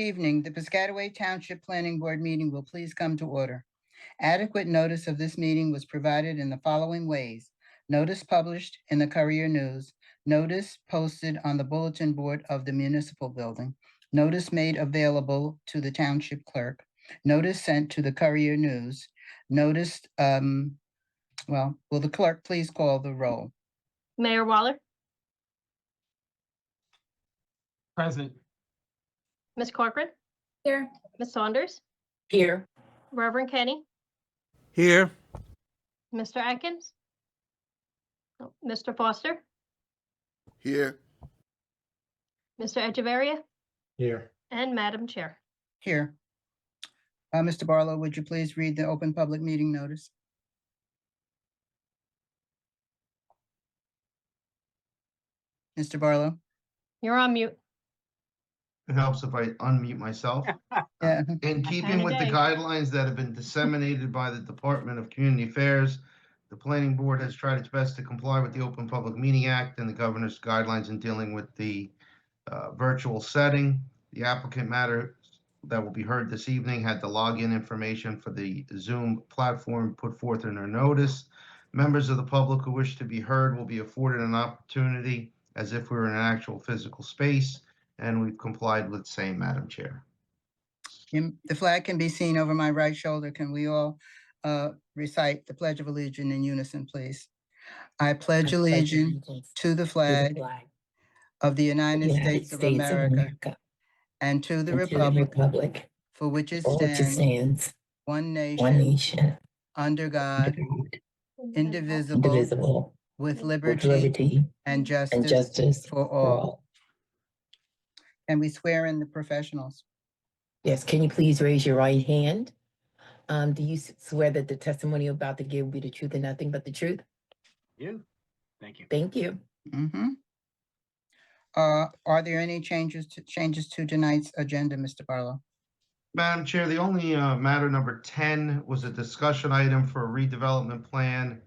Evening, the Piscataway Township Planning Board meeting will please come to order. Adequate notice of this meeting was provided in the following ways. Notice published in the Courier News, notice posted on the bulletin board of the municipal building, notice made available to the township clerk, notice sent to the Courier News, notice, will the clerk please call the roll? Mayor Waller, Present. Ms. Corcoran, Here. Ms. Saunders, Here. Reverend Kenny, Here. Mr. Atkins, Mr. Foster, Here. Mr. Echeverria, Here. and Madam Chair. Here. Mr. Barlow, would you please read the open public meeting notice? Mr. Barlow? You're on mute. It helps if I unmute myself. Yeah. In keeping with the day. guidelines that have been disseminated by the Department of Community Affairs, the Planning Board has tried its best to comply with the Open Public Meeting Act and the governor's guidelines in dealing with the virtual setting. The applicant matter that will be heard this evening had the login information for the Zoom platform put forth in their notice. Members of the public who wish to be heard will be afforded an opportunity as if we were in an actual physical space, and we've complied with same, Madam Chair. The flag can be seen over my right shoulder. Can we all recite the Pledge of Allegiance in unison, please? I pledge allegiance to the flag of the United States of America and to the republic for which it stands, one nation, under God, indivisible, with liberty and justice for all. Can we swear in the professionals? Yes, can you please raise your right hand? Do you swear that the testimony you're about to give will be the truth and nothing but the truth? You. Thank you. Thank you. Mm-hmm. Are there any changes to tonight's agenda, Mr. Barlow? Madam Chair, the only matter number 10 was a discussion item for a redevelopment plan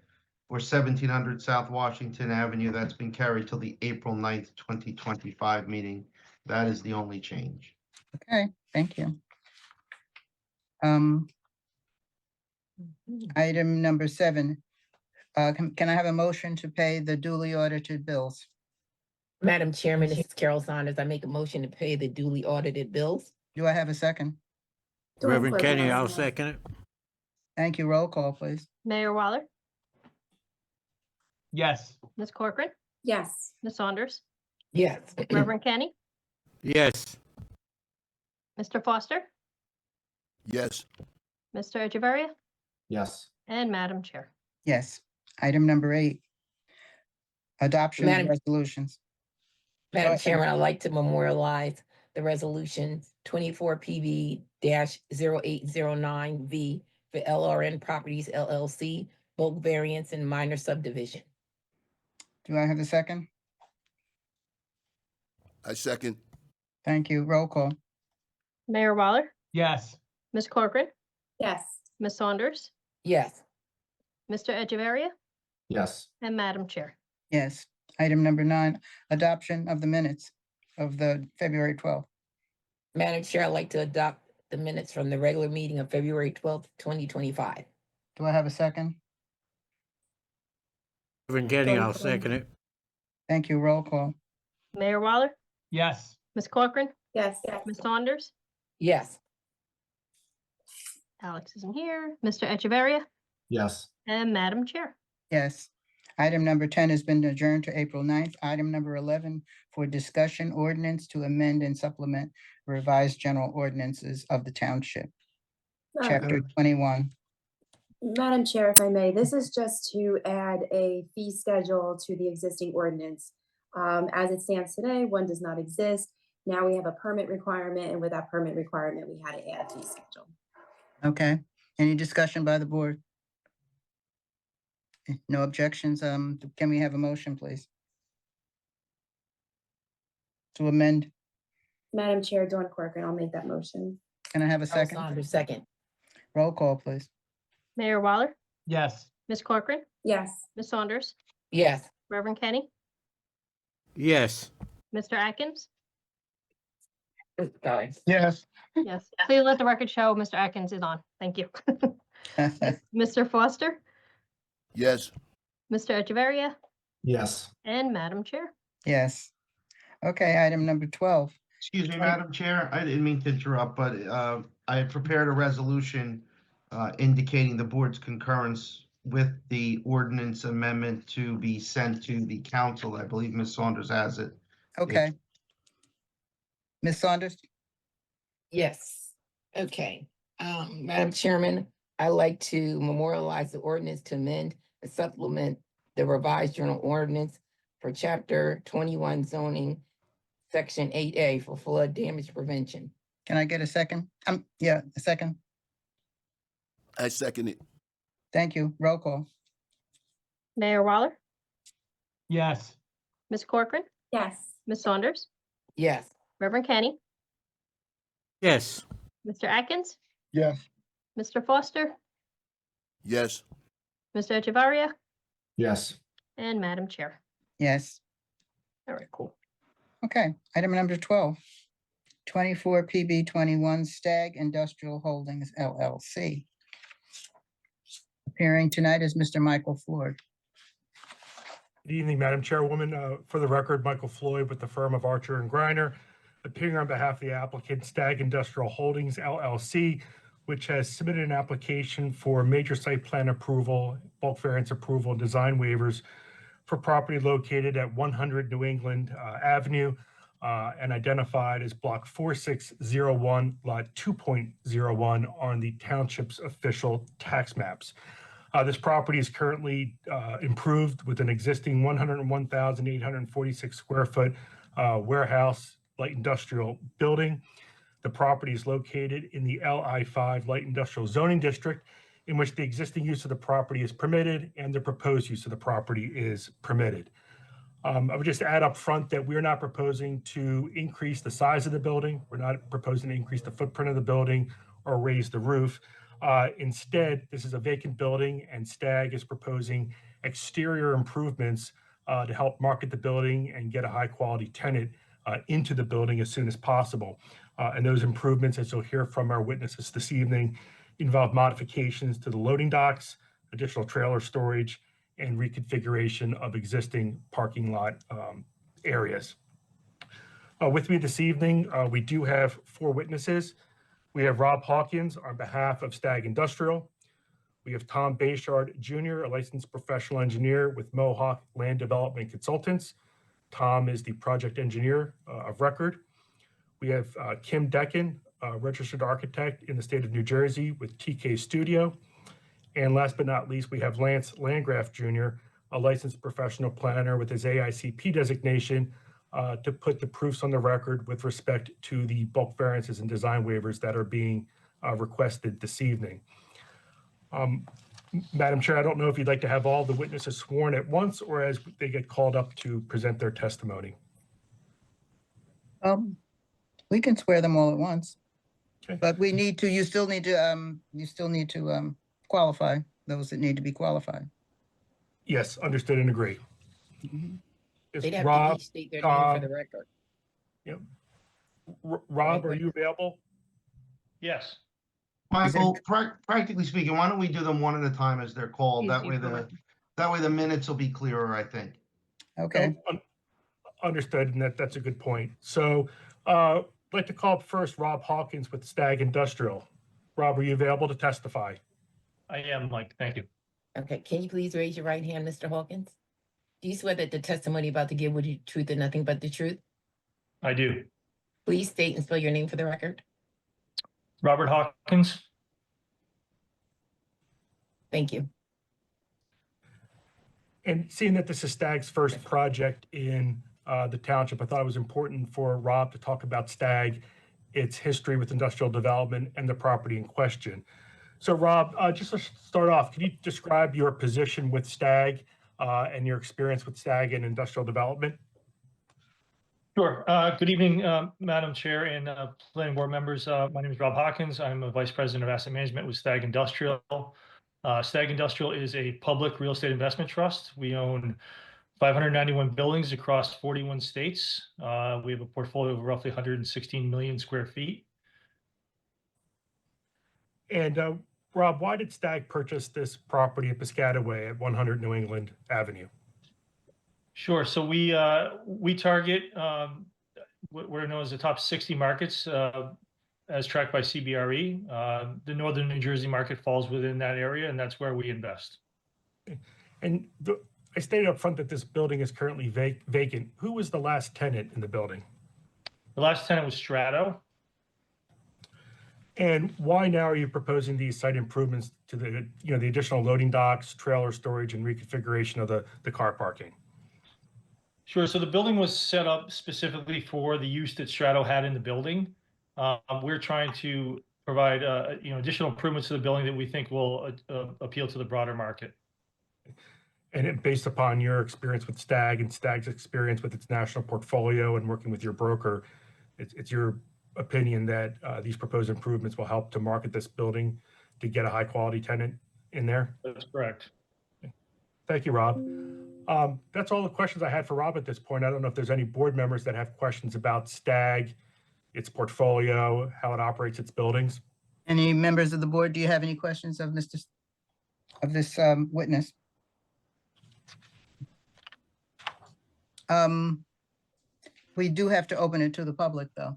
for 1700 South Washington Avenue. That's been carried till the April 9th, 2025 meeting. That is the only change. Okay, thank you. Item number 7. Can I have a motion to pay the duly audited bills? Madam Chairman, this is Carol Saunders. I make a motion to pay the duly audited bills. Do I have a second? Reverend Kenny, I'll second it. Thank you. Roll call, please. Mayor Waller, Yes. Ms. Corcoran, Yes. Ms. Saunders, Yes. Reverend Kenny, Yes. Mr. Foster, Yes. Mr. Echeverria, Yes. and Madam Chair. Yes. Item number 8. Adoption of Madam- resolutions. Madam ahead. Chairman, I'd like to memorialize the resolution 24 PV-0809V for LRN Properties LLC, bulk variance and minor subdivision. Do I have a second? I second. Thank you. Roll call. Mayor Waller, Yes. Ms. Corcoran, Yes. Ms. Saunders, Yes. Mr. Echeverria, Yes. and Madam Chair. Yes. Item number 9, adoption of the minutes of the February 12th. Madam Chair, I'd like to adopt the minutes from the regular meeting of February 12th, 2025. Do I have a second? Reverend Kenny, I'll second it. Thank you. Roll call. Mayor Waller, Yes. Ms. Corcoran, Yes. Ms. Saunders, Yes. Alex isn't here, Mr. Echeverria, Yes. and Madam Chair. Yes. Item number 10 has been adjourned to April 9th. Item number 11 for discussion ordinance to amend and supplement revised general ordinances of the township. Chapter 21. Madam Chair, if I may, this is just to add a fee schedule to the existing ordinance. As it stands today, one does not exist. Now we have a permit requirement, and with that permit requirement, we had to add a fee schedule. Okay. Any discussion by the board? No objections. Can we have a motion, please? To amend? Madam Chair, Dawn Corcoran, I'll make that motion. Can I have a Carol second? Saunders, second. Roll call, please. Mayor Waller, Yes. Ms. Corcoran, Yes. Ms. Saunders, Yes. Reverend Kenny, Yes. Mr. Atkins, Sorry. Yes. Yes. Please let the record show Mr. Atkins is on. Thank you. Mr. Foster, Yes. Mr. Echeverria, Yes. and Madam Chair. Yes. Okay, item number 12. Excuse me, Twenty- Madam Chair, I didn't mean to interrupt, but I had prepared a resolution indicating the board's concurrence with the ordinance amendment to be sent to the council. I believe Ms. Saunders has it. Okay. Ms. Saunders? Yes. Okay. Madam Chairman, I'd like to memorialize the ordinance to amend and supplement the revised journal ordinance for chapter 21 zoning, section 8A for flood damage prevention. Can I get a second? Yeah, a second. I second it. Thank you. Roll call. Mayor Waller, Yes. Ms. Corcoran, Yes. Ms. Saunders, Yes. Reverend Kenny, Yes. Mr. Atkins, Yes. Mr. Foster, Yes. Mr. Echeverria, Yes. and Madam Chair. Yes. All right, cool. Okay, item number 12. 24 PB 21 Stag Industrial Holdings LLC. Appearing tonight is Mr. Michael Ford. Good evening, Madam Chairwoman. For the record, Michael Floyd with the firm of Archer and Griner, appearing on behalf of the applicant Stag Industrial Holdings LLC, which has submitted an application for major site plan approval, bulk variance approval, and design waivers for property located at 100 New England Avenue and identified as Block 4601, Lot 2.01 on the Township's official tax maps. This property is currently improved with an existing 101,846 square foot warehouse light industrial building. The property is located in the LI5 Light Industrial Zoning District, in which the existing use of the property is permitted and the proposed use of the property is permitted. I would just add up front that we're not proposing to increase the size of the building. We're not proposing to increase the footprint of the building or raise the roof. Instead, this is a vacant building and Stag is proposing exterior improvements to help market the building and get a high quality tenant into the building as soon as possible. And those improvements, as you'll hear from our witnesses this evening, involve modifications to the loading docks, additional trailer storage, and reconfiguration of existing parking lot areas. With me this evening, we do have 4 witnesses. We have Rob Hawkins on behalf of Stag Industrial. We have Tom Bayshard Jr., a licensed professional engineer with Mohawk Land Development Consultants. Tom is the project engineer of record. We have Kim Decken, a registered architect in the state of New Jersey with TK Studio. And last but not least, we have Lance Landgraf Jr., a licensed professional planner with his AICP designation to put the proofs on the record with respect to the bulk variances and design waivers that are being requested this evening. Madam Chair, I don't know if you'd like to have all the witnesses sworn at once or as they get called up to present their testimony. We can swear them all at once. Okay. But we need to, you still need to qualify those that need to be qualified. Yes, understood and agree. Mhm. Is They'd have to Rob, each state their name for Tom, the record. Rob, are you available? Yes. Michael, practically speaking, why don't we do them one at a time as they're called? That way the minutes will be clearer, I think. Okay, Understood, and that's a good point. So I'd like to call up first Rob Hawkins with Stag Industrial. Rob, are you available to testify? I am, Mike. Thank you. Okay, can you please raise your right hand, Mr. Hawkins? Do you swear that the testimony about to give will be the truth and nothing but the truth? I do. Please state and spell your name for the record. Robert Hawkins. Thank you. And seeing that this is Stag's first project in the township, I thought it was important for Rob to talk about Stag, its history with industrial development, and the property in question. So Rob, just to start off, can you describe your position with Stag and your experience with Stag and industrial development? Sure. Good evening, Madam Chair and planning board members. My name is Rob Hawkins. I'm a vice president of asset management with Stag Industrial. Stag Industrial is a public real estate investment trust. We own 591 buildings across 41 states. We have a portfolio of roughly 116 million square feet. And Rob, why did Stag purchase this property at Piscataway at 100 New England Avenue? Sure. So we target what we're known as the top 60 markets as tracked by CBRE. The Northern New Jersey market falls within that area, and that's where we invest. And I stated up front that this building is currently vacant. Who was the last tenant in the building? The last tenant was Strato. And why now are you proposing these site improvements to the, the additional loading docks, trailer storage, and reconfiguration of the car parking? Sure. So the building was set up specifically for the use that Strato had in the building. We're trying to provide additional improvements to the building that we think will appeal to the broader market. And based upon your experience with Stag and Stag's experience with its national portfolio and working with your broker, it's your opinion that these proposed improvements will help to market this building to get a high quality tenant in there? That's correct. Thank you, Rob. That's all the questions I had for Rob at this point. I don't know if there's any board members that have questions about Stag, its portfolio, how it operates its buildings. Any members of the board, do you have any questions of this witness? We do have to open it to the public, though.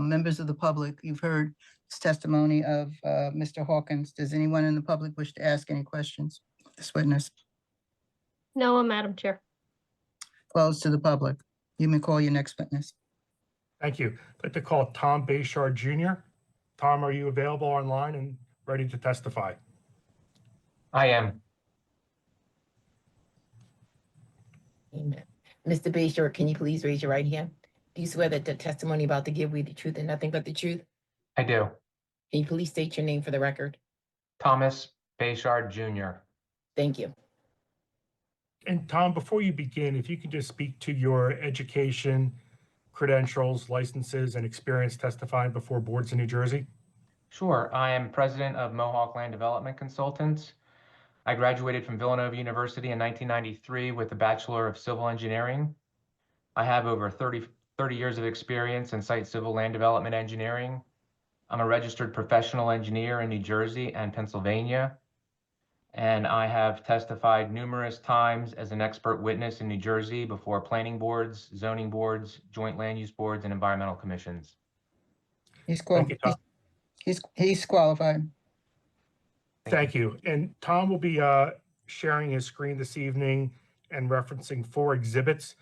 Members of the public, you've heard this testimony of Mr. Hawkins. Does anyone in the public wish to ask any questions of this witness? No, Madam Chair. Closed to the public. You may call your next witness. Thank you. I'd like to call Tom Bayshard Jr. Tom, are you available online and ready to testify? I am. Amen. Mr. Bayshore, can you please raise your right hand? Do you swear that the testimony about to give we the truth and nothing but the truth? I do. Can you please state your name for the record? Thomas Bayshard Jr. Thank you. And Tom, before you begin, if you could just speak to your education, credentials, licenses, and experience testifying before boards in New Jersey. Sure. I am president of Mohawk Land Development Consultants. I graduated from Villanova University in 1993 with a Bachelor of Civil Engineering. I have over 30 years of experience in site civil land development engineering. I'm a registered professional engineer in New Jersey and Pennsylvania. And I have testified numerous times as an expert witness in New Jersey before planning boards, zoning boards, joint land use boards, and environmental commissions. He's Thank you, Tom. he's qualified. Thank you. And Tom will be sharing his screen this evening and referencing 4 exhibits.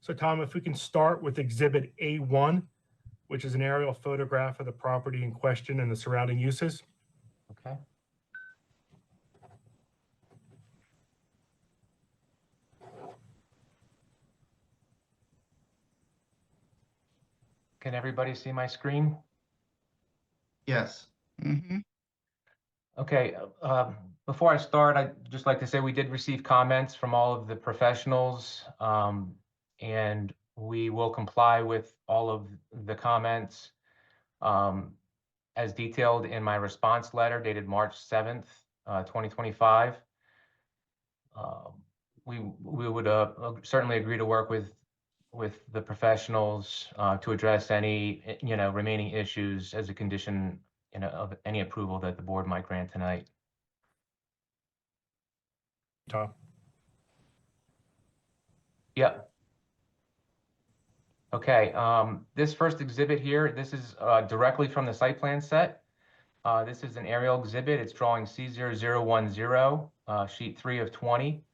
So Tom, if we can start with Exhibit A1, which is an aerial photograph of the property in question and the surrounding uses. Okay. Can everybody see my screen? Yes. Mm-hmm. Okay, before I start, I'd just like to say we did receive comments from all of the professionals, and we will comply with all of the comments as detailed in my response letter dated March 7th, 2025. We would certainly agree to work with the professionals to address any remaining issues as a condition of any approval that the board might grant tonight. Tom. Yep. Okay, this first exhibit here, this is directly from the site plan set. This is an aerial exhibit. It's drawing C0010, sheet 3 of 20.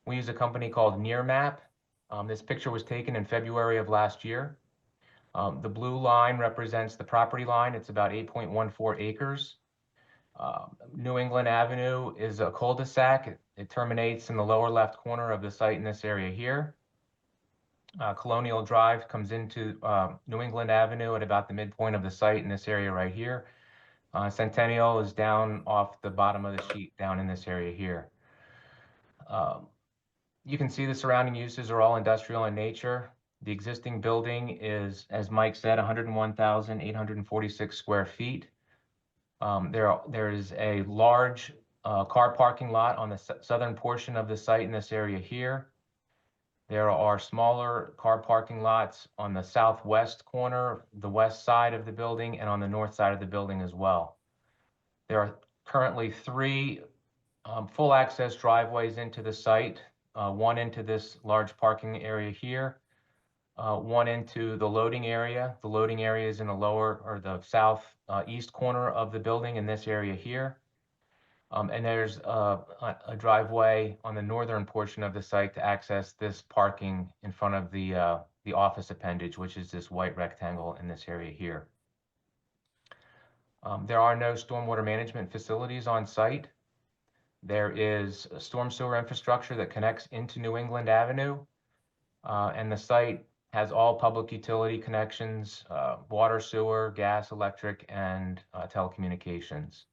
We use a company called Nearmap. This picture was taken in February of last year. The blue line represents the property line. It's about 8.14 acres. New England Avenue is a cul-de-sac. It terminates in the lower left corner of the site in this area here. Colonial Drive comes into New England Avenue at about the midpoint of the site in this area right here. Centennial is down off the bottom of the sheet down in this area here. You can see the surrounding uses are all industrial in nature. The existing building is, as Mike said, 101,846 square feet. There is a large car parking lot on the southern portion of the site in this area here. There are smaller car parking lots on the southwest corner, the west side of the building, and on the north side of the building as well. There are currently 3 full access driveways into the site, one into this large parking area here, one into the loading area. The loading area is in the lower or the south east corner of the building in this area here. And there's a driveway on the northern portion of the site to access this parking in front of the office appendage, which is this white rectangle in this area here. There are no stormwater management facilities on site. There is a storm sewer infrastructure that connects into New England Avenue, and the site has all public utility connections, water, sewer, gas, electric, and telecommunications.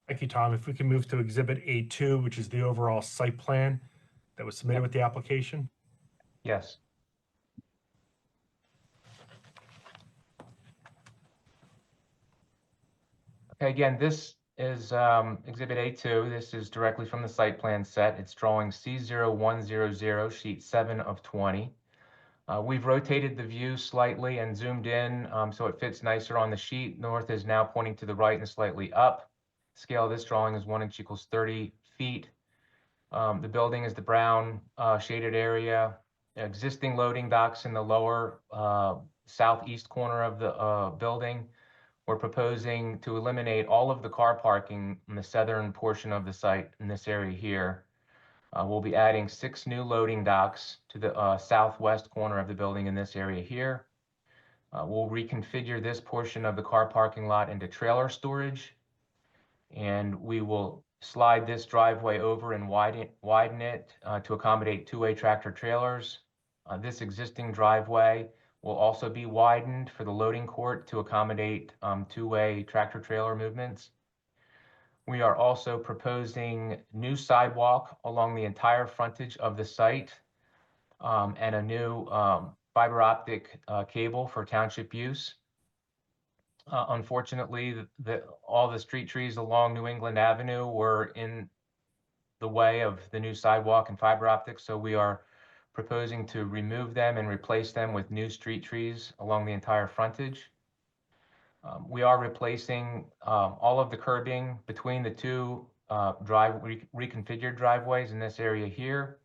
Thank you, Tom. If we can move to Exhibit A2, which is the overall site plan that was submitted with the application. Yes. Okay, again, this is Exhibit A2. This is directly from the site plan set. It's drawing C0100, sheet 7 of 20. We've rotated the view slightly and zoomed in so it fits nicer on the sheet. North is now pointing to the right and slightly up. Scale of this drawing is 1 inch equals 30 feet. The building is the brown shaded area. Existing loading docks in the lower southeast corner of the building. We're proposing to eliminate all of the car parking in the southern portion of the site in this area here. We'll be adding 6 new loading docks to the southwest corner of the building in this area here. We'll reconfigure this portion of the car parking lot into trailer storage. And we will slide this driveway over and widen it to accommodate 2-way tractor trailers. This existing driveway will also be widened for the loading court to accommodate 2-way tractor trailer movements. We are also proposing new sidewalk along the entire frontage of the site and a new fiber optic cable for township use. Unfortunately, all the street trees along New England Avenue were in the way of the new sidewalk and fiber optics, so we are proposing to remove them and replace them with new street trees along the entire frontage. We are replacing all of the curbing between the 2 reconfigured driveways in this area here,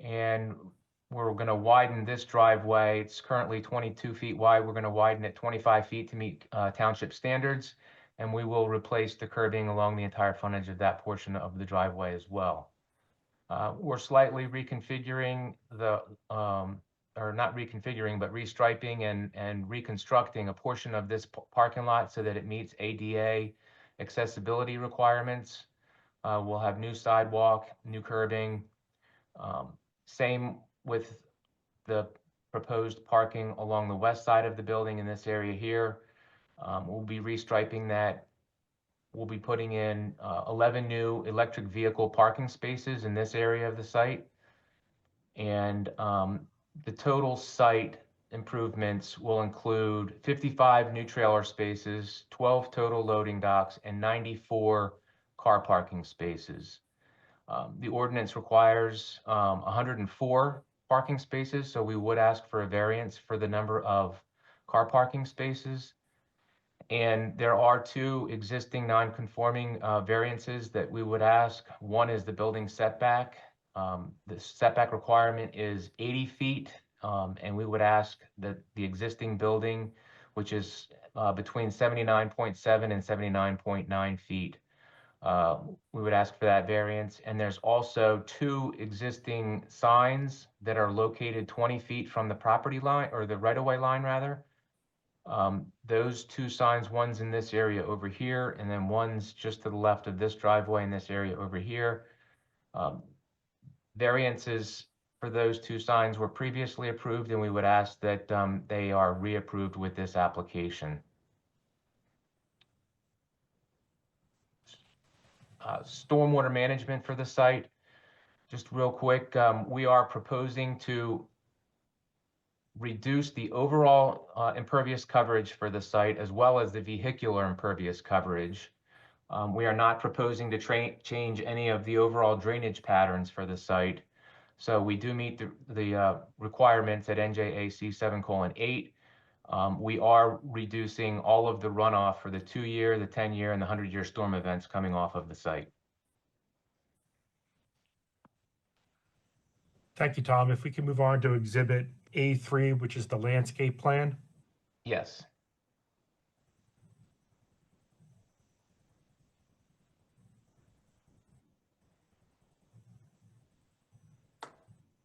and we're going to widen this driveway. It's currently 22 feet wide. We're going to widen it 25 feet to meet township standards, and we will replace the curbing along the entire frontage of that portion of the driveway as well. We're slightly reconfiguring or not reconfiguring, but restriping and reconstructing a portion of this parking lot so that it meets ADA accessibility requirements. We'll have new sidewalk, new curbing, same with the proposed parking along the west side of the building in this area here. We'll be restriping that. We'll be putting in 11 new electric vehicle parking spaces in this area of the site. And the total site improvements will include 55 new trailer spaces, 12 total loading docks, and 94 car parking spaces. The ordinance requires 104 parking spaces, so we would ask for a variance for the number of car parking spaces. And there are 2 existing non-conforming variances that we would ask. One is the building setback. The setback requirement is 80 feet, and we would ask that the existing building, which is between 79.7 and 79.9 feet, we would ask for that variance. And there's also 2 existing signs that are located 20 feet from the property line, or the right-of-way line rather. Those 2 signs, one's in this area over here, and then one's just to the left of this driveway in this area over here. Variances for those 2 signs were previously approved, and we would ask that they are reapproved with this application. Stormwater management for the site, just real quick, we are proposing to reduce the overall impervious coverage for the site as well as the vehicular impervious coverage. We are not proposing to change any of the overall drainage patterns for the site. So we do meet the requirements at NJAC 7:8. We are reducing all of the runoff for the 2-year, the 10-year, and the 100-year storm events coming off of the site. Thank you, Tom. If we can move on to Exhibit A3, which is the landscape plan. Yes.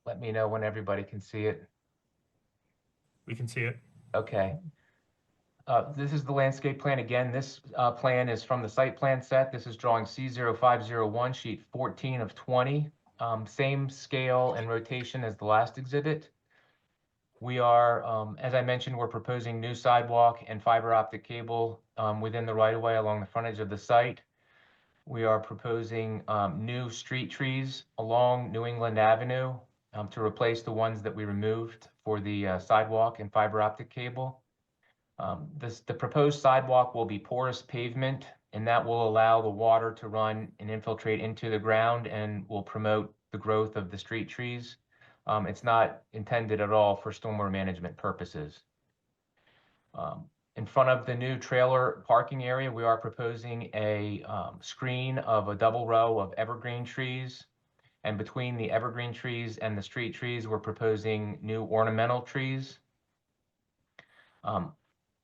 Let me know when everybody can see it. We can see it. Okay. This is the landscape plan. Again, this plan is from the site plan set. This is drawing C0501, sheet 14 of 20. Same scale and rotation as the last exhibit. We are, as I mentioned, we're proposing new sidewalk and fiber optic cable within the right-of-way along the frontage of the site. We are proposing new street trees along New England Avenue to replace the ones that we removed for the sidewalk and fiber optic cable. The proposed sidewalk will be porous pavement, and that will allow the water to run and infiltrate into the ground and will promote the growth of the street trees. It's not intended at all for stormwater management purposes. In front of the new trailer parking area, we are proposing a screen of a double row of evergreen trees. And between the evergreen trees and the street trees, we're proposing new ornamental trees.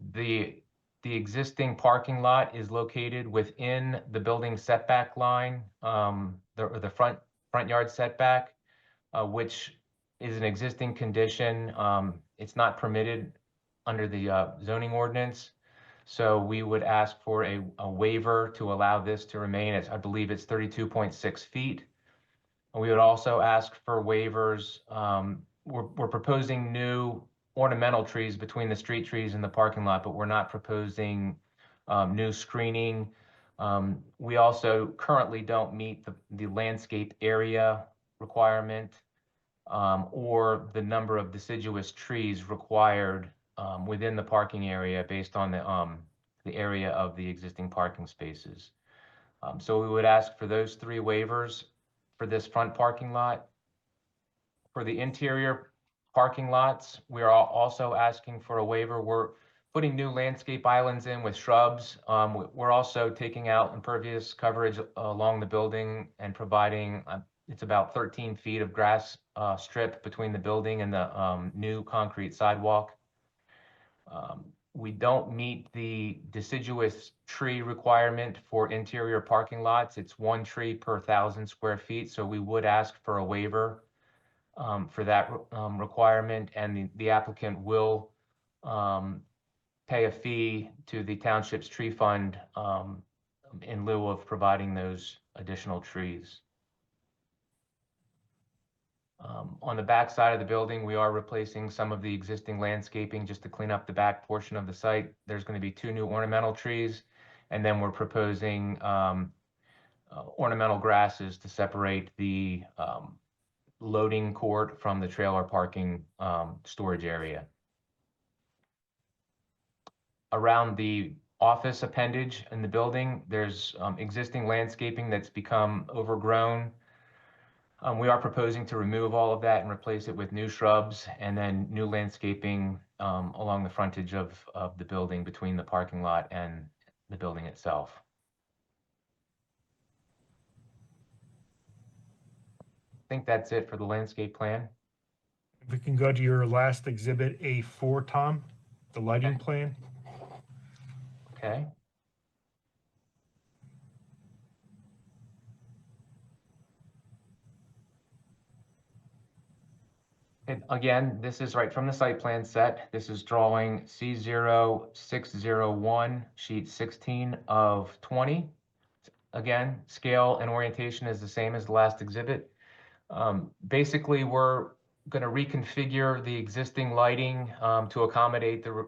The existing parking lot is located within the building setback line, the front yard setback, which is an existing condition. It's not permitted under the zoning ordinance. So we would ask for a waiver to allow this to remain. I believe it's 32.6 feet. We would also ask for waivers. We're proposing new ornamental trees between the street trees and the parking lot, but we're not proposing new screening. We also currently don't meet the landscape area requirement or the number of deciduous trees required within the parking area based on the area of the existing parking spaces. So we would ask for those 3 waivers for this front parking lot. For the interior parking lots, we are also asking for a waiver. We're putting new landscape islands in with shrubs. We're also taking out impervious coverage along the building and providing, it's about 13 feet of grass strip between the building and the new concrete sidewalk. We don't meet the deciduous tree requirement for interior parking lots. It's 1 tree per 1,000 square feet, so we would ask for a waiver for that requirement, and the applicant will pay a fee to the township's tree fund in lieu of providing those additional trees. On the back side of the building, we are replacing some of the existing landscaping just to clean up the back portion of the site. There's going to be 2 new ornamental trees, and then we're proposing ornamental grasses to separate the loading court from the trailer parking storage area. Around the office appendage in the building, there's existing landscaping that's become overgrown. We are proposing to remove all of that and replace it with new shrubs and then new landscaping along the frontage of the building between the parking lot and the building itself. I think that's it for the landscape plan. If we can go to your last exhibit, A4, Tom, the lighting plan. Okay. And again, this is right from the site plan set. This is drawing C0601, sheet 16 of 20. Again, scale and orientation is the same as the last exhibit. Basically, we're going to reconfigure the existing lighting to accommodate the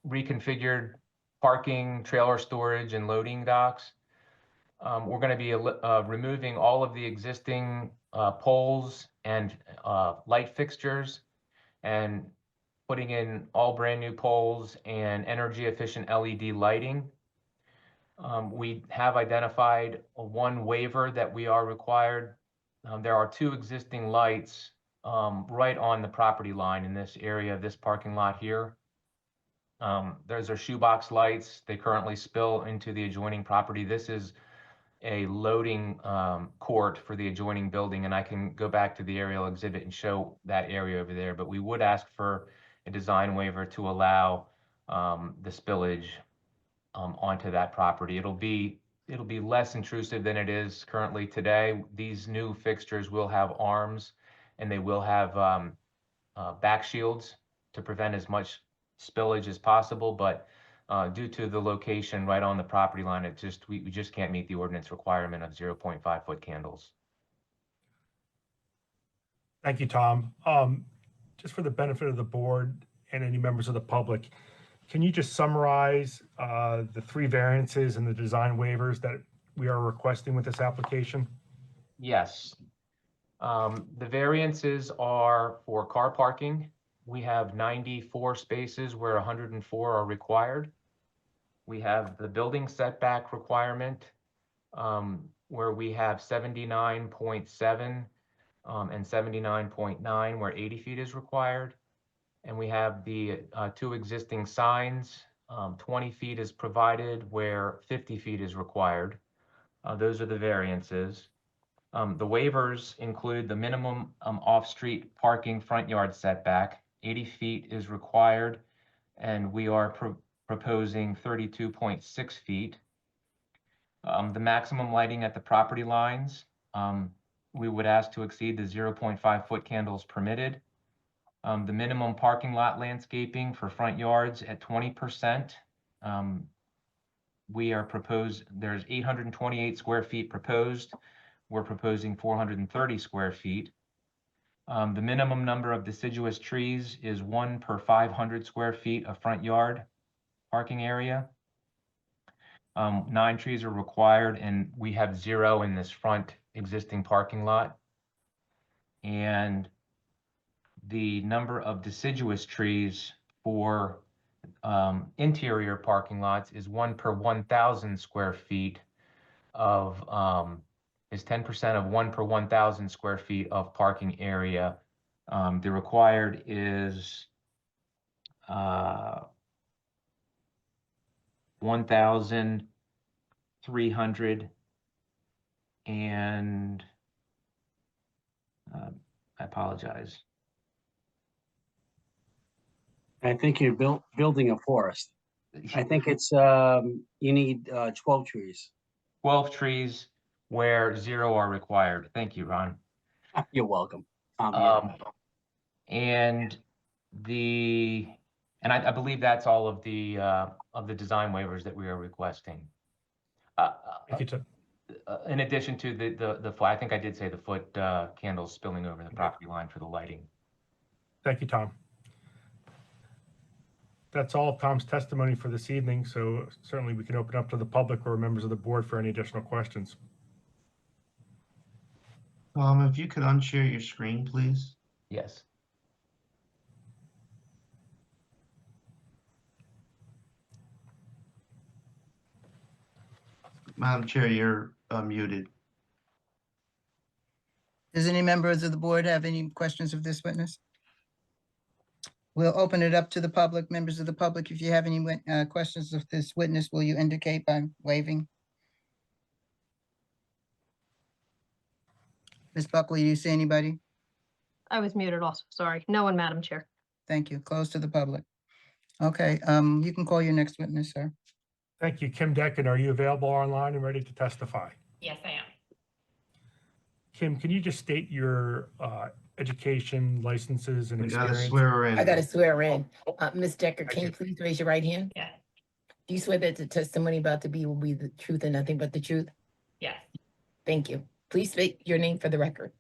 reconfigured parking, trailer storage, and loading docks. We're going to be removing all of the existing poles and light fixtures and putting in all brand new poles and energy efficient LED lighting. We have identified 1 waiver that we are required there are two existing lights right on the property line in this area of this parking lot here. Those are shoebox lights. They currently spill into the adjoining property. This is a loading court for the adjoining building, and I can go back to the aerial exhibit and show that area over there, but we would ask for a design waiver to allow the spillage onto that property. It'll be less intrusive than it is currently today. These new fixtures will have arms, and they will have back shields to prevent as much spillage as possible, but due to the location right on the property line, we just can't meet the ordinance requirement of 0.5 foot candles. Thank you, Tom. Just for the benefit of the board and any members of the public, can you just summarize the three variances and the design waivers that we are requesting with this application? Yes. The variances are for car parking. We have 94 spaces where 104 are required. We have the building setback requirement where we have 79.7 and 79.9 where 80 feet is required. And we have the two existing signs. 20 feet is provided where 50 feet is required. Those are the variances. The waivers include the minimum off-street parking front yard setback. 80 feet is required, and we are proposing 32.6 feet. The maximum lighting at the property lines, we would ask to exceed the 0.5 foot candles permitted. The minimum parking lot landscaping for front yards at 20%. There's 828 square feet proposed. We're proposing 430 square feet. The minimum number of deciduous trees is 1 per 500 square feet of front yard parking area. 9 trees are required, and we have 0 in this front existing parking lot. And the number of deciduous trees for interior parking lots is 1 per 1,000 square feet of is 10% of 1 per 1,000 square feet of parking area. The required is 1,300 and I apologize. I think you're building a forest. I think it's, you need 12 trees. 12 trees where 0 are required. Thank you, Ron. You're welcome. And I believe that's all of the design waivers that we are requesting. Thank you, Tom. In addition to the I think I did say the foot candles spilling over the property line for the lighting. Thank you, Tom. That's all of Tom's testimony for this evening, so certainly we can open up to the public or members of the board for any additional questions. If you could unshare your screen, please. Yes. Madam Chair, you're muted. Does any members of the board have any questions of this witness? We'll open it up to the public. Members of the public, if you have any questions of this witness, will you indicate by waving? Ms. Buckley, do you see anybody? I was muted also, sorry. No one, Madam Chair. Thank you. Close to the public. Okay, you can call your next witness, sir. Thank you. Kim Decken, are you available online and ready to testify? Yes, I am. Kim, can you just state your education, licenses, and I gotta experience? swear her in. I gotta swear in. Ms. Decker, can you you. please raise your right hand? Yeah. Do you swear that the testimony about to be will be the truth and nothing but the truth? Yes. Thank you. Please state your name for the record.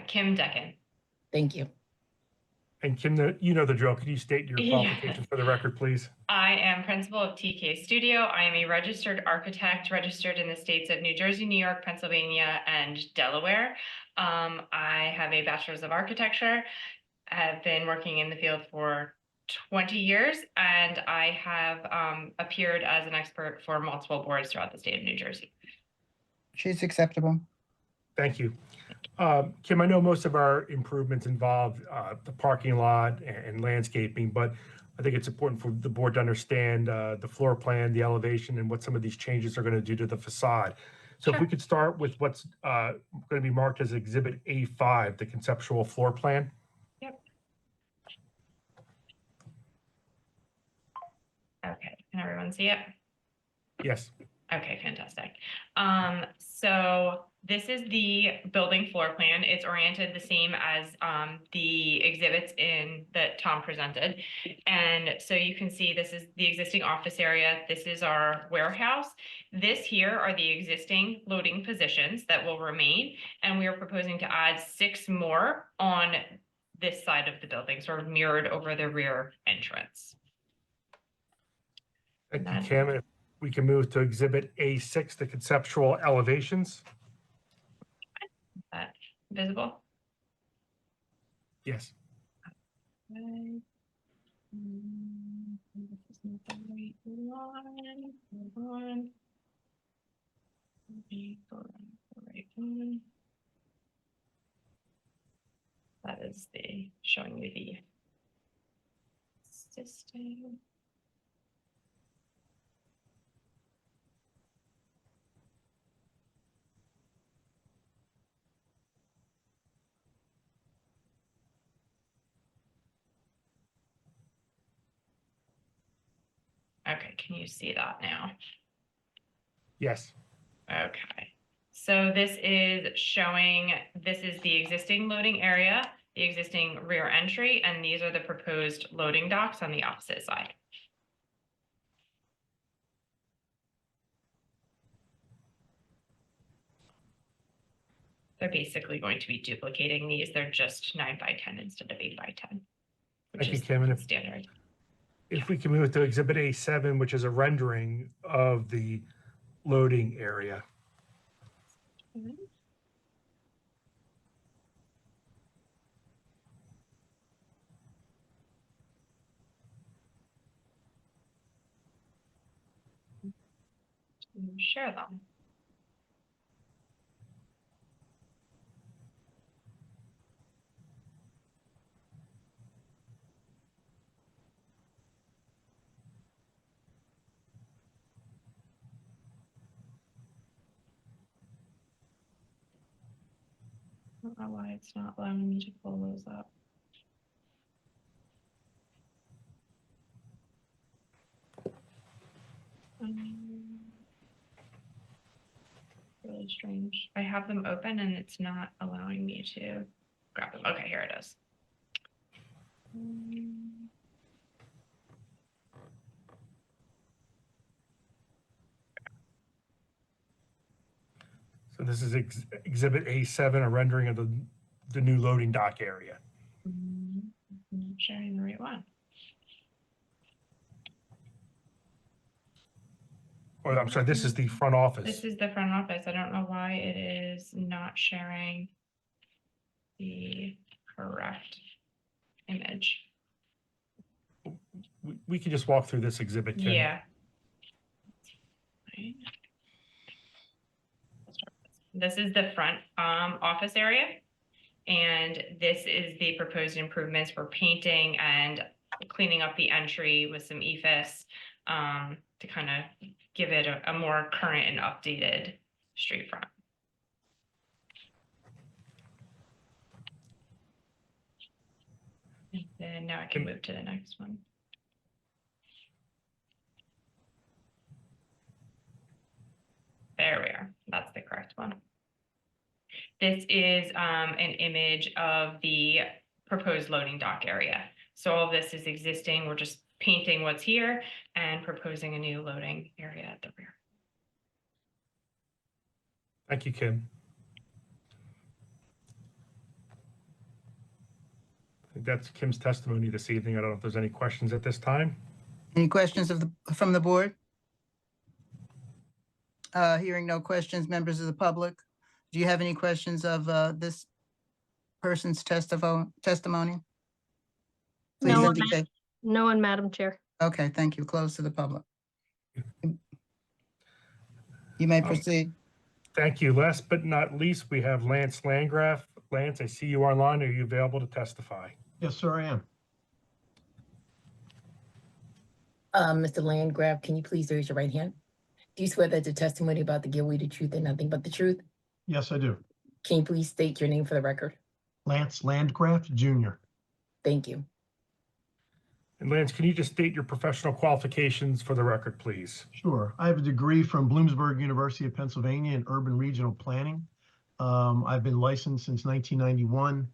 Kim Decken. Thank you. And Kim, you know the drill. Can you state your Yeah. qualifications for the record, please? I am principal of TK Studio. I am a registered architect, registered in the states of New Jersey, New York, Pennsylvania, and Delaware. I have a bachelor's of architecture. I've been working in the field for 20 years, and I have appeared as an expert for multiple boards throughout the state of New Jersey. She's acceptable. Thank you. Kim, I know most of our improvements involve the parking lot and landscaping, but I think it's important for the board to understand the floor plan, the elevation, and what some of these changes are going to do to the facade. So if we could start with what's going to be marked as Exhibit A5, the conceptual floor plan. Yep. Okay, can everyone see it? Yes. Okay, fantastic. So this is the building floor plan. It's oriented the same as the exhibits that Tom presented. And so you can see this is the existing office area. This is our warehouse. This here are the existing loading positions that will remain. And we are proposing to add 6 more on this side of the building, sort of mirrored over the rear entrance. Thank you, Kim. If we can move to Exhibit A6, the conceptual elevations. Is that visible? Yes. Okay. This is not the right one. Hold on. Let me go around the right one. That is showing you the system. Okay, can you see that now? Yes. Okay, so this is the existing loading area, the existing rear entry, and these are the proposed loading docks on the opposite side. They're basically going to be duplicating these. They're just 9 by 10 instead of 8 by 10, which Thank you, is Kim. And standard. if we can move to Exhibit A7, which is a rendering of the loading area. Share them. I don't know why it's not allowing me to pull those up. Really strange. I have them open and it's not allowing me to grab them. Okay, here it is. So this is Exhibit A7, a rendering of the new loading dock area. I'm not sharing the right one. Or I'm sorry, this is the front office. This is the front office. I don't know why it is not sharing the correct image. We can just walk through this exhibit, Kim. Yeah. This is the front office area. And this is the proposed improvements for painting and cleaning up the entry with some EFS to kind of give it a more current and updated street front. And then now I can move to the next one. There we are. That's the correct one. This is an image of the proposed loading dock area. So all of this is existing. We're just painting what's here and proposing a new loading area at the rear. Thank you, Kim. I think that's Kim's testimony this evening. I don't know if there's any questions at this time. Any questions from the board? Hearing no questions, members of the public, do you have any questions of this person's testimony? Please No, indicate. No one, Madam Chair. Okay, thank you. Close to the public. You may proceed. Thank you. Last but not least, we have Lance Landgraf. Lance, I see you online. Are you available to testify? Yes, sir, I am. Mr. Landgraf, can you please raise your right hand? Do you swear that the testimony about the give away the truth and nothing but the truth? Yes, I do. Can you please state your name for the record? Lance Landgraf, Jr. Thank you. And Lance, can you just state your professional qualifications for the record, please? Sure. I have a degree from Bloomsburg University of Pennsylvania in urban regional planning. I've been licensed since 1991.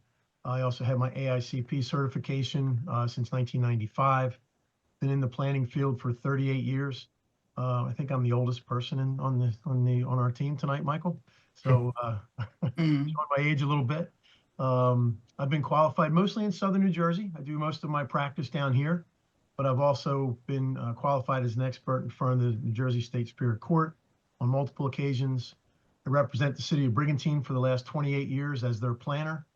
I also have my AICP certification since 1995. Been in the planning field for 38 years. I think I'm the oldest person on our team tonight, Michael. So showing my age a little bit. I've been qualified mostly in Southern New Jersey. I do most of my practice down here, but I've also been qualified as an expert in front of the New Jersey State Superior Court on multiple occasions. I represent the city of Brigantine for the last 28 years as their planner,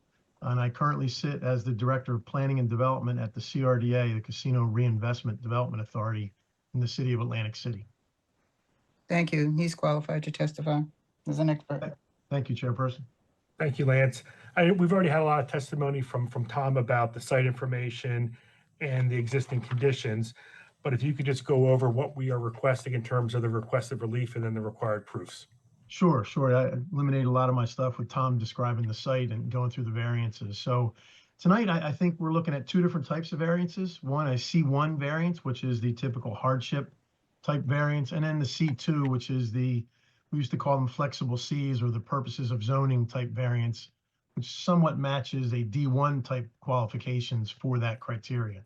and I currently sit as the Director of Planning and Development at the CRDA, the Casino Reinvestment Development Authority in the city of Atlantic City. Thank you. He's qualified to testify as an expert. Thank you, Chairperson. Thank you, Lance. We've already had a lot of testimony from Tom about the site information and the existing conditions, but if you could just go over what we are requesting in terms of the requested relief and then the required proofs. Sure. I eliminated a lot of my stuff with Tom describing the site and going through the variances. So tonight, I think we're looking at two different types of variances. One, a C1 variance, which is the typical hardship type variance, and then the C2, which is we used to call them flexible Cs or the purposes of zoning type variance, which somewhat matches a D1 type qualifications for that criteria.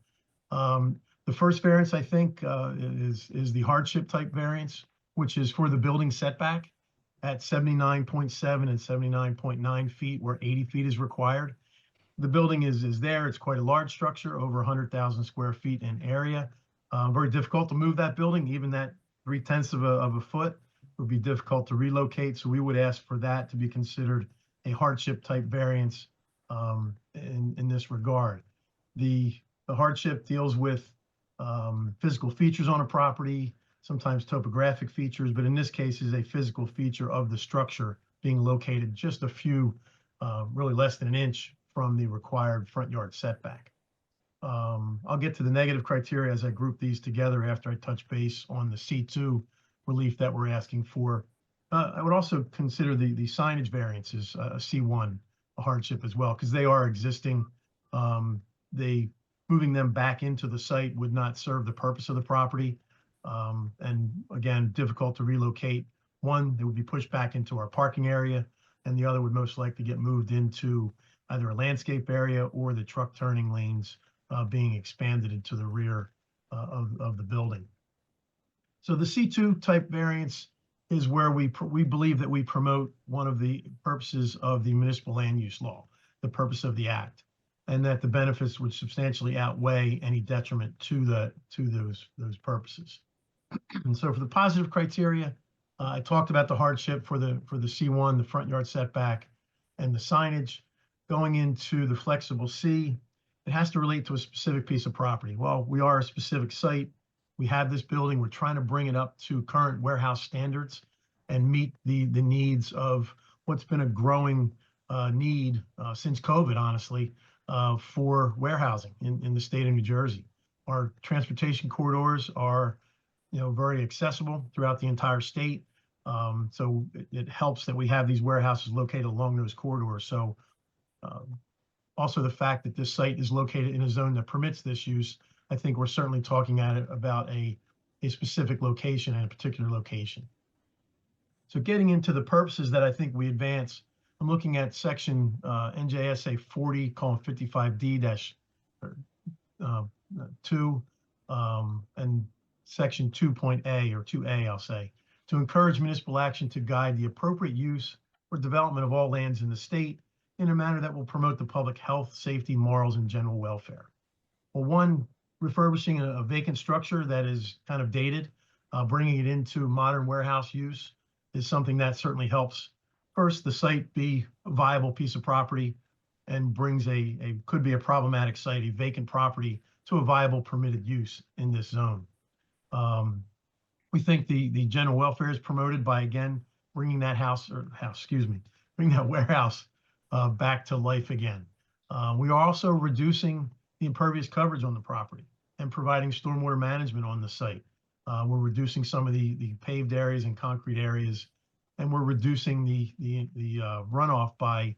The first variance, I think, is the hardship type variance, which is for the building setback at 79.7 and 79.9 feet, where 80 feet is required. The building is there. It's quite a large structure, over 100,000 square feet in area. Very difficult to move that building, even that 0.3 of a foot would be difficult to relocate. So we would ask for that to be considered a hardship type variance in this regard. The hardship deals with physical features on a property, sometimes topographic features, but in this case is a physical feature of the structure being located just a few, really less than an inch from the required front yard setback. I'll get to the negative criteria as I group these together after I touch base on the C2 relief that we're asking for. I would also consider the signage variances, a C1, a hardship as well, because they are existing. Moving them back into the site would not serve the purpose of the property. And again, difficult to relocate. One, they would be pushed back into our parking area, and the other would most likely get moved into either a landscape area or the truck turning lanes being expanded into the rear of the building. So the C2 type variance is where we believe that we promote one of the purposes of the municipal land use law, the purpose of the act, and that the benefits would substantially outweigh any detriment to those purposes. And so for the positive criteria, I talked about the hardship for the C1, the front yard setback, and the signage. Going into the flexible C, it has to relate to a specific piece of property. Well, we are a specific site. We have this building. We're trying to bring it up to current warehouse standards and meet the needs of what's been a growing need since COVID, honestly, for warehousing in the state of New Jersey. Our transportation corridors are, very accessible throughout the entire state. So it helps that we have these warehouses located along those corridors. So also the fact that this site is located in a zone that permits this use, I think we're certainly talking about a specific location and a particular location. So getting into the purposes that I think we advance, I'm looking at section NJSA 40:55D-2 and section 2.A or 2A, I'll say, to encourage municipal action to guide the appropriate use or development of all lands in the state in a manner that will promote the public health, safety, morals, and general welfare. Well, one, refurbishing a vacant structure that is kind of dated, bringing it into modern warehouse use is something that certainly helps. First, the site be a viable piece of property and brings could be a problematic site, a vacant property, to a viable permitted use in this zone. We think the general welfare is promoted by, again, bringing that bring that warehouse back to life again. We are also reducing the impervious coverage on the property and providing stormwater management on the site. We're reducing some of the paved areas and concrete areas, and we're reducing the runoff by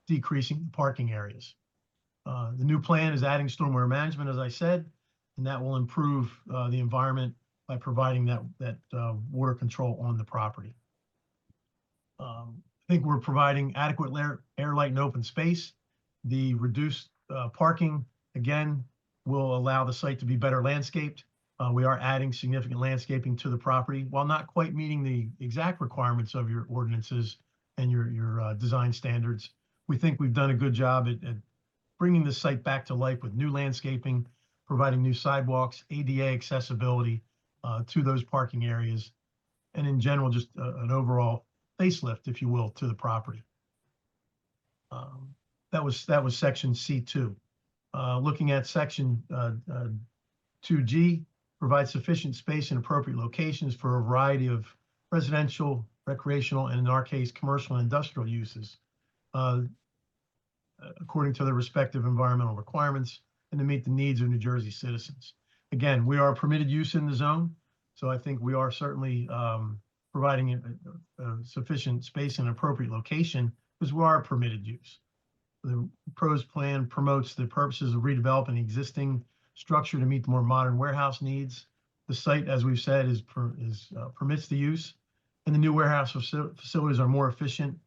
decreasing the parking areas. The new plan is adding stormwater management, as I said, and that will improve the environment by providing that water control on the property. I think we're providing adequate air, light, and open space. The reduced parking, again, will allow the site to be better landscaped. We are adding significant landscaping to the property while not quite meeting the exact requirements of your ordinances and your design standards. We think we've done a good job at bringing the site back to life with new landscaping, providing new sidewalks, ADA accessibility to those parking areas, and in general, just an overall facelift, if you will, to the property. That was section C2. Looking at section 2G, provide sufficient space in appropriate locations for a variety of residential, recreational, and in our case, commercial and industrial uses, according to the respective environmental requirements and to meet the needs of New Jersey citizens. Again, we are a permitted use in the zone, so I think we are certainly providing a sufficient space in an appropriate location because we are a permitted use. The proposed plan promotes the purposes of redeveloping existing structure to meet the more modern warehouse needs. The site, as we've said, permits the use, and the new warehouse facilities are more efficient,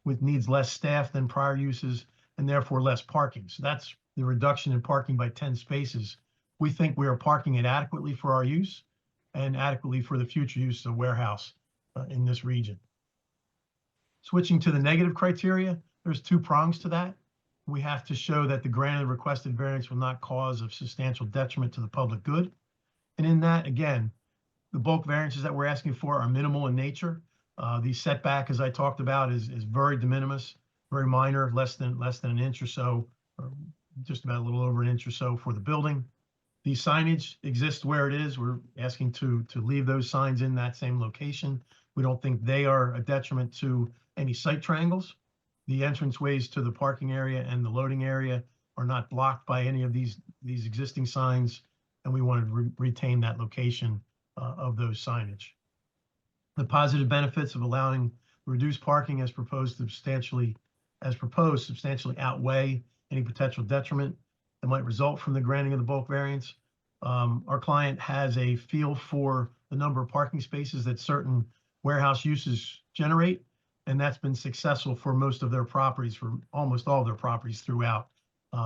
with needs less staff than prior uses, and therefore less parking. So that's the reduction in parking by 10 spaces. We think we are parking it adequately for our use and adequately for the future use of the warehouse in this region. Switching to the negative criteria, there's 2 prongs to that. We have to show that the granted requested variance will not cause a substantial detriment to the public good. And in that, again, the bulk variances that we're asking for are minimal in nature. The setback, as I talked about, is very de minimis, very minor, less than an inch or so, or just about a little over an inch or so for the building. The signage exists where it is. We're asking to leave those signs in that same location. We don't think they are a detriment to any site triangles. The entranceways to the parking area and the loading area are not blocked by any of these existing signs, and we want to retain that location of those signage. The positive benefits of allowing reduced parking as proposed substantially outweigh any potential detriment that might result from the granting of the bulk variance. Our client has a feel for the number of parking spaces that certain warehouse uses generate, and that's been successful for most of their properties, for almost all of their properties throughout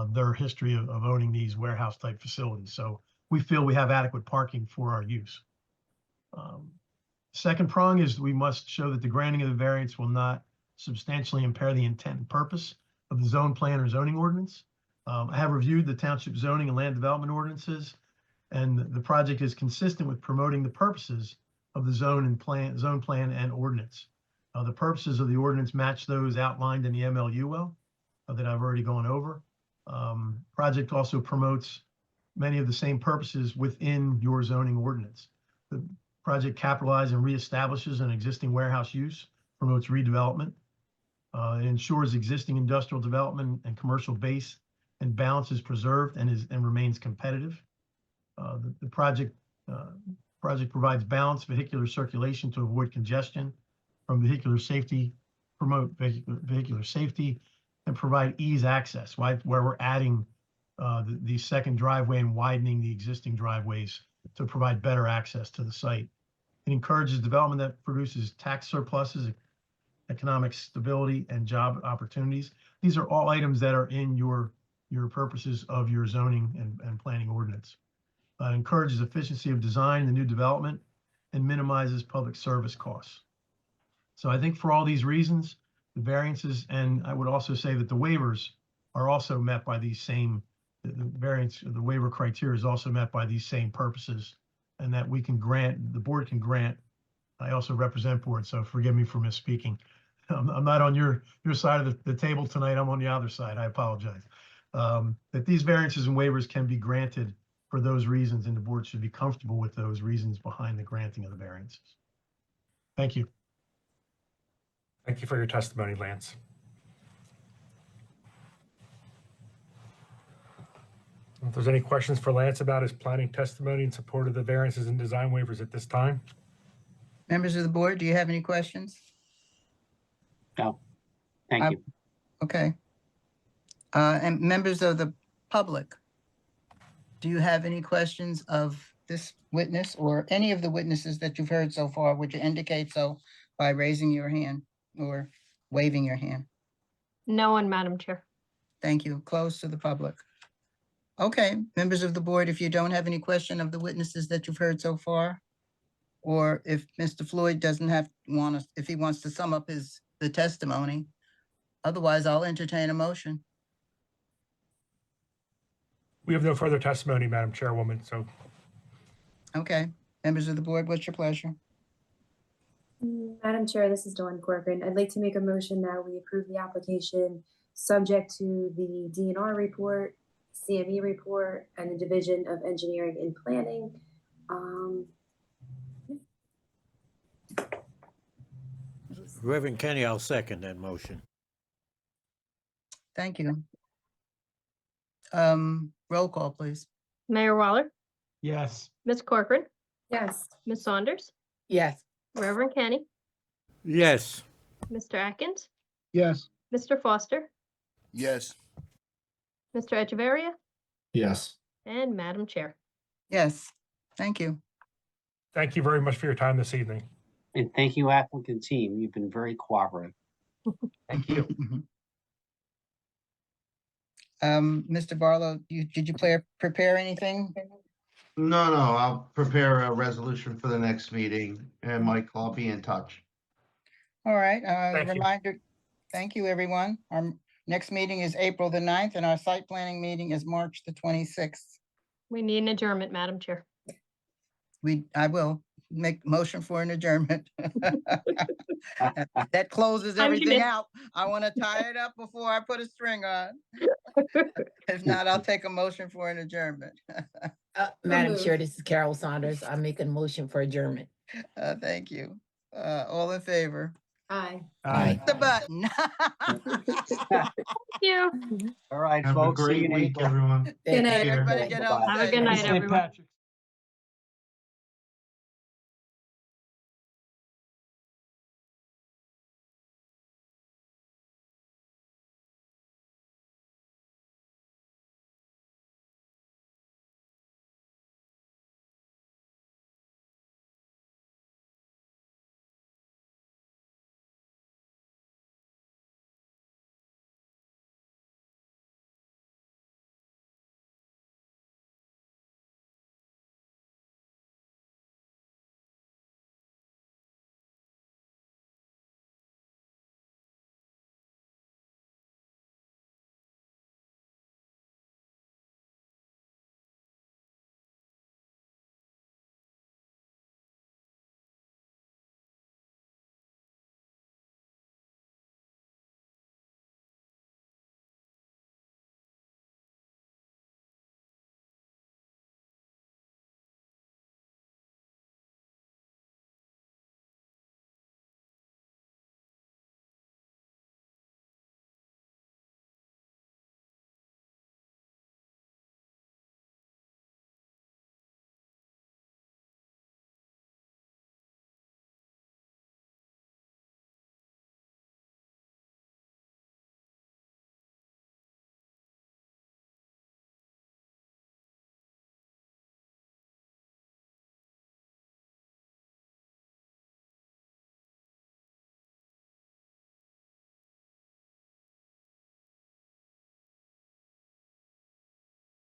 their history of owning these warehouse type facilities. So we feel we have adequate parking for our use. Second prong is we must show that the granting of the variance will not substantially impair the intent and purpose of the zone plan or zoning ordinance. I have reviewed the township zoning and land development ordinances, and the project is consistent with promoting the purposes of the zone plan and ordinance. The purposes of the ordinance match those outlined in the MLUL that I've already gone over. Project also promotes many of the same purposes within your zoning ordinance. The project capitalizes and reestablishes an existing warehouse use, promotes redevelopment. It ensures existing industrial development and commercial base and balance is preserved and remains competitive. The project provides balanced vehicular circulation to avoid congestion, from vehicular safety, promote vehicular safety, and provide ease access, where we're adding the second driveway and widening the existing driveways to provide better access to the site. It encourages development that produces tax surpluses, economic stability, and job opportunities. These are all items that are in your purposes of your zoning and planning ordinance. It encourages efficiency of design in the new development and minimizes public service costs. So I think for all these reasons, the variances, and I would also say that the waivers are also met by these same, the waiver criteria is also met by these same purposes, and that we can grant, the board can grant. I also represent board, so forgive me for misspeaking. I'm not on your side of the table tonight. I'm on the other side. I apologize. That these variances and waivers can be granted for those reasons, and the board should be comfortable with those reasons behind the granting of the variances. Thank you. Thank you for your testimony, Lance. If there's any questions for Lance about his planning testimony in support of the variances and design waivers at this time? Members of the board, do you have any questions? No, thank you. Okay. And members of the public, do you have any questions of this witness or any of the witnesses that you've heard so far? Would you indicate so by raising your hand or waving your hand? No one, Madam Chair. Thank you. Close to the public. Okay, members of the board, if you don't have any question of the witnesses that you've heard so far, or if Mr. Floyd doesn't if he wants to sum up the testimony, otherwise I'll entertain a motion. We have no further testimony, Madam Chairwoman, so Okay, members of the board, what's your pleasure? Madam Chair, this is Dawn Corcoran. I'd like to make a motion that we approve the application subject to the DNR report, CME report, and the Division of Engineering and Planning. Reverend Kenny, I'll second that motion. Thank you. Roll call, please. Mayor Waller, Yes. Ms. Corcoran, Yes. Ms. Saunders, Yes. Reverend Kenny, Yes. Mr. Atkins, Yes. Mr. Foster, Yes. Mr. Echeverria, Yes. and Madam Chair. Yes, thank you. thank you very much for your time this evening. And thank you, applicant team. You've been very cooperative. Thank you. Mr. Barlow, did you prepare anything? No, I'll prepare a resolution for the next meeting, and Mike, I'll be in touch. All right, Thank you. reminder, thank you, everyone. Our next meeting is April the 9th, and our site planning meeting is March the 26th. We need an adjournment, Madam Chair. I will make motion for an adjournment. That closes Time everything limit. out. I want to tie it up before I put a string on. If not, I'll take a motion for an adjournment. Madam moved. Chair, this is Carol Saunders. I make a motion for adjournment. Thank you. All in favor? Aye. Aye. The button. Thank you. All right, Have a folks. See you great in week, April. everyone. Good night, Care. everybody. Get home Bye-bye. Have a safe. good night, St. everyone. Patrick's